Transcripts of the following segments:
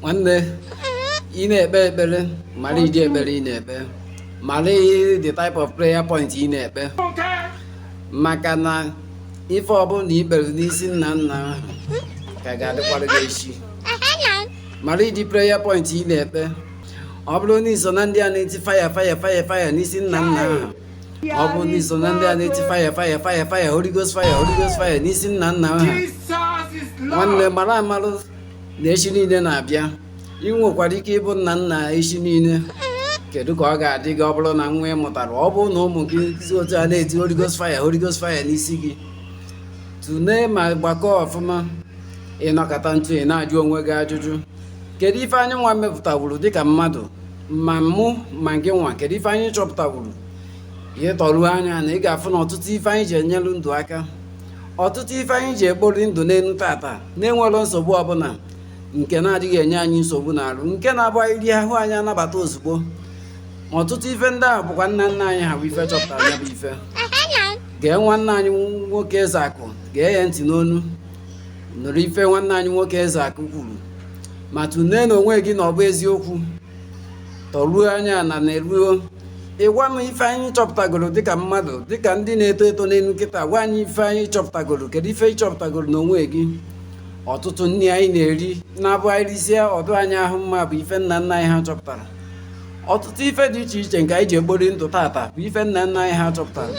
One day, in a bed, Mali dear belly in a bed. Mali, the type of prayer point in a bed. Makana, if all need Bernice Nana, Kagada qualification. Mali, the prayer point in a bed. Obloni Sonandia native fire, Nissin Nana. Obloni Sonandia native fire, Holy Ghost fire, Nissin Nana. One day, Maramalo, nation in Abia. You will quite cable Nana, Asian in Kedukaga, dig oblon and way motor, obo no monkey, Holy Ghost fire, Nisigi. To name my Bako of Fama, Enakatan, and I do Wega Juju. Get if anyone met Tawulu, dick a mado, Mamu, Mangawan, get if I chop Tawulu. Yet Oluana and Egafon or to tea fine Yelun Duaka, or to tea fine Jeborin to Nen Tata, name well on Sobabona, in Canadi and Yan Sobuna, in Canaba, Yahuana Batosbo, or to tea fender, 199 have we fetched up Tabifa. Get 19 workers, Gay Antinonu, Norife 19 workers are Kukulu. Matuneno wegi no bezi okwu tolu anya na neruo ịgwa ife anyị chọpụtagoro dịka mmadụ dịka ndị na-eto eto n'enu kịta gwa anyị ife anyị chọpụtagoro kedu ife anyị chọpụtagoro n'onwe gị ọtụtụ nri anyị na-eri na-abụ anyị isia ọdụ anyị ahụ mma bụ ife nna nna anyị ha chọpụtara ọtụtụ ife dị iche iche nke anyị ji egbori ndụ tata bụ ife nna nna anyị ha chọpụtara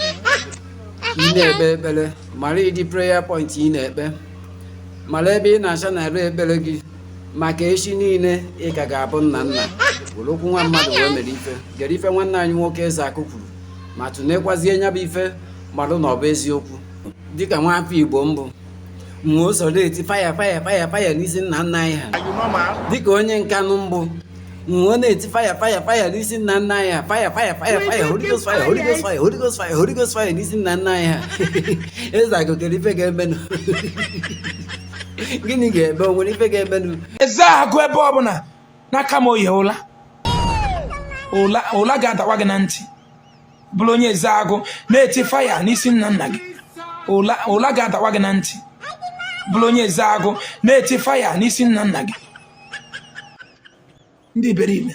ị na-ekpe ekpere mara ịdị prayer point ị na-ekpe mara ebe ị na-acha na ere ekpere gị maka echi niile ị ka ga-abụ nna nna okwu nwa mmadụ wee mere ife gere ife nwanne anyị nwoke eze akụ kwuru ma tụnekwazie nya bụ ife mmadụ na ọ bụ eziokwu dịka nwa afọ Igbo mbụ nwe o soro eti faya n'isi nna nna anyị ha dịka onye nkanụ mbụ nwe na-eti faya n'isi nna nna anyị ha faya Holy Ghost fire n'isi nna nna anyị ha eze akụ kere ife ga-emenụ gịnị ga-ebe o nwere ife ga-emenụ eze agụ ebe ọbụla n'aka m oyi ụla ga-adawa gị na ntị bụrụ onye eze agụ na-eti faya n'isi nna nna gị ụla ga-adawa gị na ntị bụrụ onye eze agụ na-eti faya n'isi nna nna gị ndị iberibe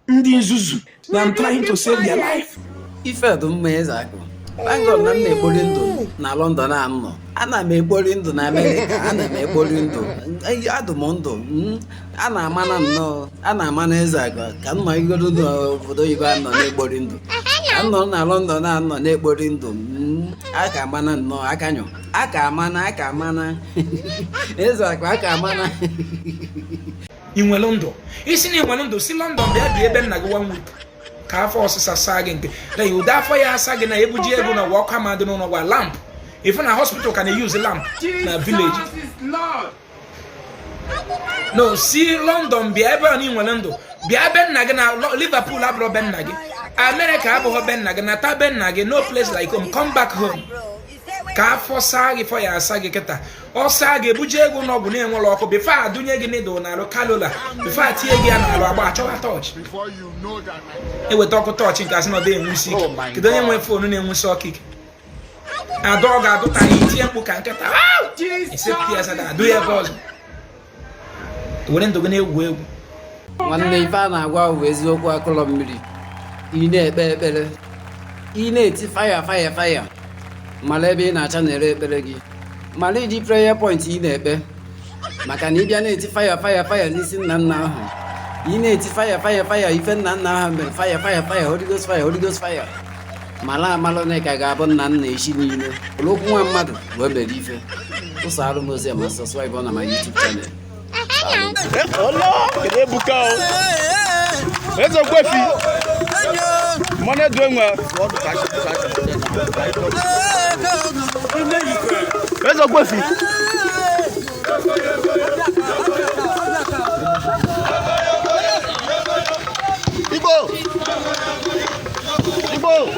ndị nzuzu na I'm trying to save their life ife dị mma eze agụ Angell na m na-ekpori ndụ na London anọ ana m ekpori ndụ na America ana m ekpori ndụ adụ m ndụ a na-amana nnọọ a na-amana eze agụ ka m nọ igodo n'obodo oyibo anọ na-ekpori ndụ anọ na London anọ na-ekpori ndụ aka amana nnọọ akanyọ aka amana eze agụ aka amana ị nwere ndụ isi na ị nwere ndụ si London bịa bi ebe nna gị 1 week ka afọ ọsịsa saa gị nke na ụdị afọ ya asa gị na ebuji ego na ụwa ọkụ ama dị n'ụlọ gwa lamp ife na hospital ka na-use lamp na village no si London bịa ebe a na ị nwere ndụ bịa ebe nna gị na Liverpool abụrụ be nna gị America abụghị be nna gị nata be nna gị no place like home come back home ka afọ saa gị fọ ya asa gị kịta ọ saa gị ebuji ego n'ọgwụ na-enwere ọkụ bifo adụnye gị n'ịdụ n'alụ kalula bifo atinye gị ya n'alụ agba achọwa tọọchị eweta ọkụ tọọchị nke asị na ọ dị enwusi ike kedu onye nwere foonu na-enwusi ọkụ ike adọ ọ ga-adụta ya itinye mkpu ka nkịta esepụta ya sada adụ ya ebe ọzọ were ndụ gị na-egwu egwu nwanne ife a na-agwa bụ eziokwu akụlọ mmiri ị na-ekpe ekpere ị na-eti faya mara ebe ị na-acha na-ere ekpere gị mara iji prayer point ị na-ekpe maka na ịbịa na-eti faya n'isi nna nna ahụ ị na-eti faya ife nna nna ahụ mere faya Holy Ghost fire mara amalụ na ka ga-abụ nna nna echi niile okwu nwa mmadụ wee mere ife ụsọ arụmozi ma subscribe na my YouTube channel Ebuka Ezo Gwefi Money doing well. Ezo Gwefi Igbo